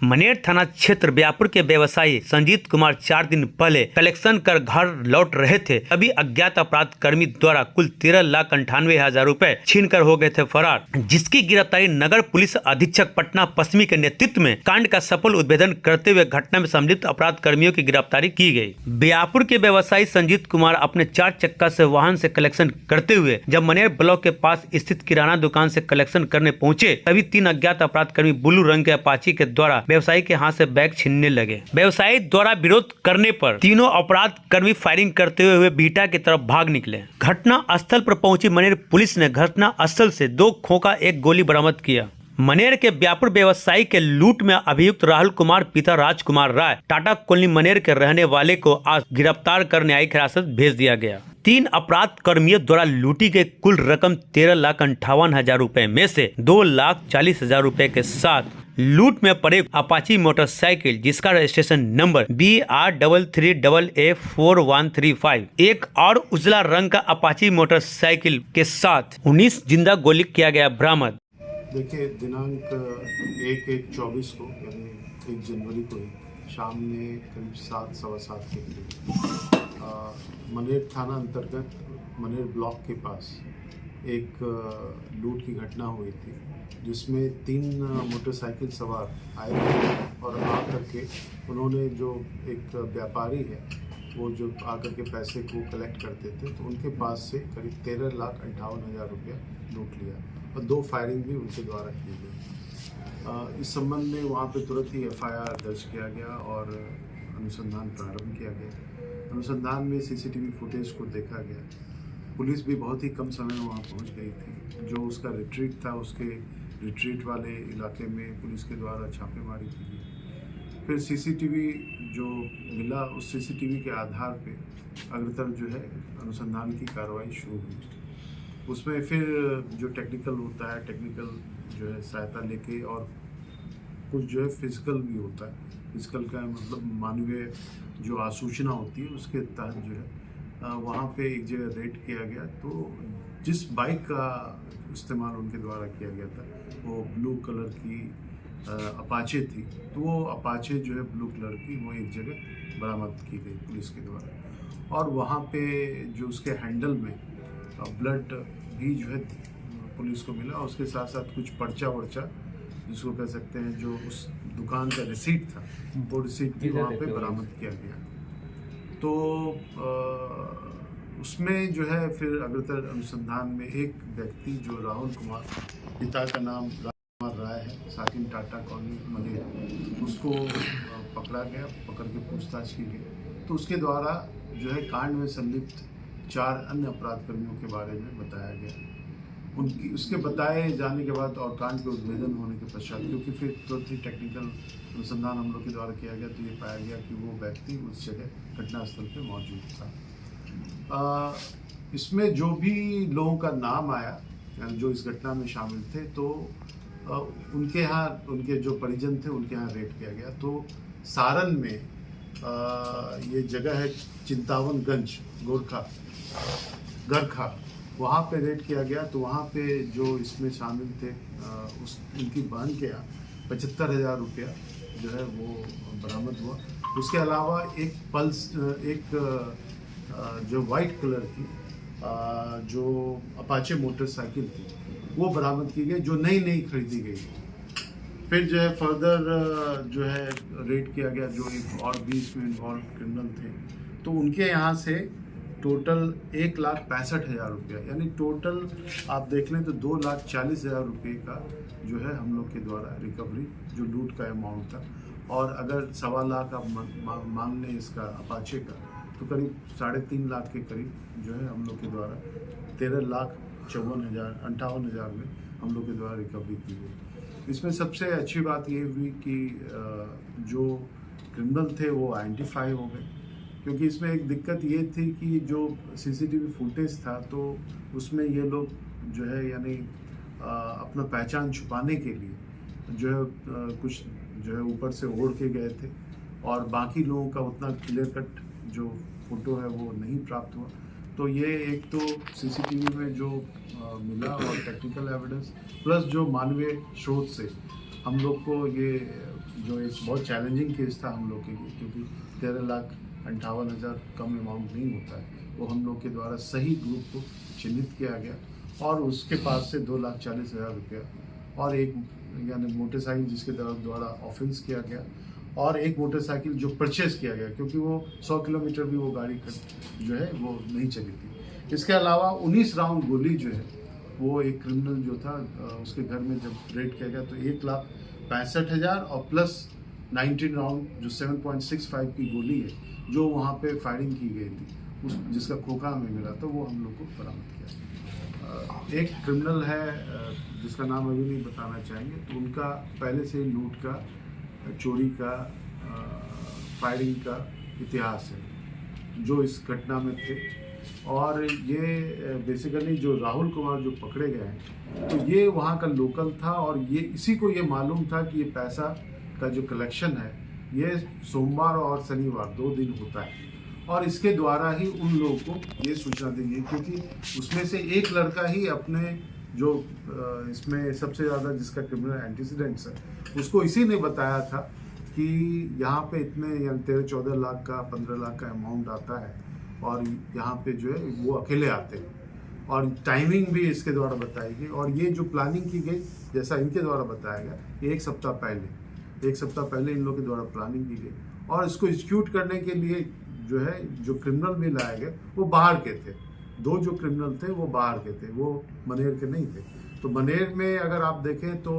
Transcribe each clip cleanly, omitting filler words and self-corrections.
मनेर थाना क्षेत्र ब्यापुर के व्यवसायी संजीत कुमार 4 दिन पहले कलेक्शन कर घर लौट रहे थे। तभी अज्ञात अपराध कर्मी द्वारा कुल 13,98,000 रुपए छीन कर हो गए थे फरार, जिसकी गिरफ्तारी नगर पुलिस अधीक्षक पटना पश्चिमी के नेतृत्व में कांड का सफल उद्भेदन करते हुए घटना में संलिप्त अपराध कर्मियों की गिरफ्तारी की गई। ब्यापुर के व्यवसायी संजीत कुमार अपने 4 चक्का से वाहन से कलेक्शन करते हुए जब मनेर ब्लॉक के पास स्थित किराना दुकान से कलेक्शन करने पहुंचे, तभी 3 अज्ञात अपराध कर्मी ब्लू रंग के अपाची के द्वारा व्यवसायी के हाथ से बैग छीनने लगे। व्यवसायी द्वारा विरोध करने पर तीनों अपराध कर्मी फायरिंग करते हुए बीटा की तरफ भाग निकले। घटना स्थल पर पहुंची मनेर पुलिस ने घटना स्थल से 2 खोखा 1 गोली बरामद किया। मनेर के ब्यापुर व्यवसायी के लूट में अभियुक्त राहुल कुमार पिता राजकुमार राय टाटा कॉलोनी मनेर के रहने वाले को आज गिरफ्तार कर न्यायिक हिरासत भेज दिया गया। 3 अपराध कर्मियों द्वारा लूटी गई कुल रकम 13,58,000 रुपए में से 2,40,000 रुपए के साथ लूट में पड़े अपाची मोटरसाइकिल जिसका रजिस्ट्रेशन नंबर BR33AA4135 एक और उजला रंग का अपाची मोटरसाइकिल के साथ 19 जिंदा गोली किया गया बरामद। देखिए, दिनांक 1/1/24 को यानी 1 जनवरी को शाम में करीब 7 सवा 7 के करीब मनेर थाना अंतर्गत मनेर ब्लॉक के पास एक लूट की घटना हुई थी, जिसमें 3 मोटरसाइकिल सवार आए थे और आकर के उन्होंने जो एक व्यापारी है वो जो आकर के पैसे को कलेक्ट करते थे, तो उनके पास से करीब 13,58,000 रुपया लूट लिया और 2 फायरिंग भी उनके द्वारा की गई। इस संबंध में वहाँ पे तुरंत ही FIR दर्ज किया गया और अनुसंधान प्रारंभ किया गया। अनुसंधान में CCTV फुटेज को देखा गया। पुलिस भी बहुत ही कम समय में वहाँ पहुँच गई थी। जो उसका रिट्रीट था, उसके रिट्रीट वाले इलाके में पुलिस के द्वारा छापेमारी की गई। फिर CCTV जो मिला, उस CCTV के आधार पे अग्रतर जो है अनुसंधान की कार्रवाई शुरू हुई। उसमें फिर जो टेक्निकल होता है, टेक्निकल जो है सहायता लेके और कुछ जो है फिजिकल भी होता है। फिजिकल का मतलब मानवीय जो आसूचना होती है उसके तहत जो है वहाँ पे एक जगह रेड किया गया। तो जिस बाइक का इस्तेमाल उनके द्वारा किया गया था वो ब्लू कलर की अपाचे थी, तो वो अपाचे जो है ब्लू कलर की वो एक जगह बरामद की गई पुलिस के द्वारा। और वहाँ पे जो उसके हैंडल में ब्लड भी जो है पुलिस को मिला और उसके साथ साथ कुछ पर्चा वर्चा जिसको कह सकते हैं, जो उस दुकान का रिसीट था वो रिसीट भी वहाँ पे बरामद किया गया। तो उसमें जो है फिर अग्रतर अनुसंधान में एक व्यक्ति जो राहुल कुमार, पिता का नाम राजकुमार राय है, साकिन टाटा कॉलोनी मनेर, उसको पकड़ा गया। पकड़ के पूछताछ की गई तो उसके द्वारा जो है कांड में संलिप्त 4 अन्य अपराध कर्मियों के बारे में बताया गया। उसके बताए जाने के बाद और कांड के उद्भेदन होने के पश्चात, क्योंकि फिर तुरंत ही टेक्निकल अनुसंधान हम लोग के द्वारा किया गया, तो ये पाया गया कि वो व्यक्ति उस जगह घटनास्थल पे मौजूद था। इसमें जो भी लोगों का नाम आया जो इस घटना में शामिल थे, तो उनके यहाँ उनके जो परिजन थे उनके यहाँ रेड किया गया। तो सारण में ये जगह है चिंतावनगंज गोरखा गरखा, वहाँ पे रेड किया गया। तो वहाँ पे जो इसमें शामिल थे उनकी बहन के यहाँ 75,000 रुपया जो है वो बरामद हुआ। उसके अलावा एक पल्स जो वाइट कलर की जो अपाचे मोटरसाइकिल थी वो बरामद की गई, जो नई खरीदी गई। फिर जो है फर्दर जो है रेड किया गया, जो एक और भी इसमें इन्वॉल्व क्रिमिनल थे, तो उनके यहाँ से टोटल 1,65,000 रुपया, यानी टोटल आप देख लें तो 2,40,000 रुपये का जो है हम लोग के द्वारा रिकवरी, जो लूट का अमाउंट था। और अगर 1.25 लाख आप मान लें इसका अपाचे का, तो करीब 3.5 लाख के करीब जो है हम लोग के द्वारा 13,58,000 में हम लोग के द्वारा रिकवरी की गई। इसमें सबसे अच्छी बात ये हुई कि जो क्रिमिनल थे वो आइडेंटिफाई हो गए, क्योंकि इसमें एक दिक्कत ये थी कि जो CCTV फुटेज था तो उसमें ये लोग जो है यानी अपना पहचान छुपाने के लिए जो है कुछ जो है ऊपर से ओढ़ के गए थे और बाकी लोगों का उतना क्लियर कट जो फोटो है वो नहीं प्राप्त हुआ। तो ये एक तो CCTV में जो मिला और टेक्निकल एविडेंस प्लस जो मानवीय स्रोत से हम लोग को ये जो एक बहुत चैलेंजिंग केस था हम लोग के लिए, क्योंकि 13,58,000 कम अमाउंट नहीं होता है, वो हम लोग के द्वारा सही ग्रुप को चिन्हित किया गया और उसके पास से 2,40,000 रुपया और एक यानी मोटरसाइकिल जिसके द्वारा ऑफेंस किया गया और एक मोटरसाइकिल जो परचेज किया गया, क्योंकि वो 100 किलोमीटर भी वो गाड़ी जो है वो नहीं चली थी। इसके अलावा 19 राउंड गोली जो है वो एक क्रिमिनल जो था उसके घर में जब रेड किया गया तो 1,65,000 और प्लस 19 राउंड जो 7.65 की गोली है जो वहाँ पे फायरिंग की गई थी, उस जिसका खोखा हमें मिला था, वो हम लोग को बरामद किया। एक क्रिमिनल है जिसका नाम अभी नहीं बताना चाहेंगे, तो उनका पहले से लूट का, चोरी का, फायरिंग का इतिहास है जो इस घटना में थे। और ये बेसिकली जो राहुल कुमार जो पकड़े गए हैं तो ये वहाँ का लोकल था और ये इसी को ये मालूम था कि ये पैसा का जो कलेक्शन है ये सोमवार और शनिवार 2 दिन होता है और इसके द्वारा ही उन लोगों को ये सूचना दी गई, क्योंकि उसमें से एक लड़का ही अपने जो इसमें सबसे ज़्यादा जिसका क्रिमिनल एंटीसीडेंट्स है उसको इसी ने बताया था कि यहाँ पे इतने 13-14 लाख का 15 लाख का अमाउंट आता है और यहाँ पे जो है वो अकेले आते हैं और टाइमिंग भी इसके द्वारा बताई गई और ये जो प्लानिंग की गई जैसा इनके द्वारा बताया गया 1 सप्ताह पहले इन लोगों के द्वारा प्लानिंग की गई और इसको एग्जीक्यूट करने के लिए जो है जो क्रिमिनल भी लाए गए वो बाहर के थे। 2 जो क्रिमिनल थे वो बाहर के थे, वो मनेर के नहीं थे। तो मनेर में अगर आप देखें तो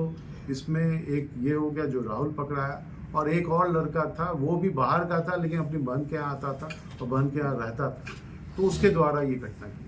इसमें एक ये हो गया जो राहुल पकड़ाया और एक और लड़का था वो भी बाहर का था लेकिन अपनी बहन के यहाँ आता था और बहन के यहाँ रहता था, तो उसके द्वारा ये घटना की।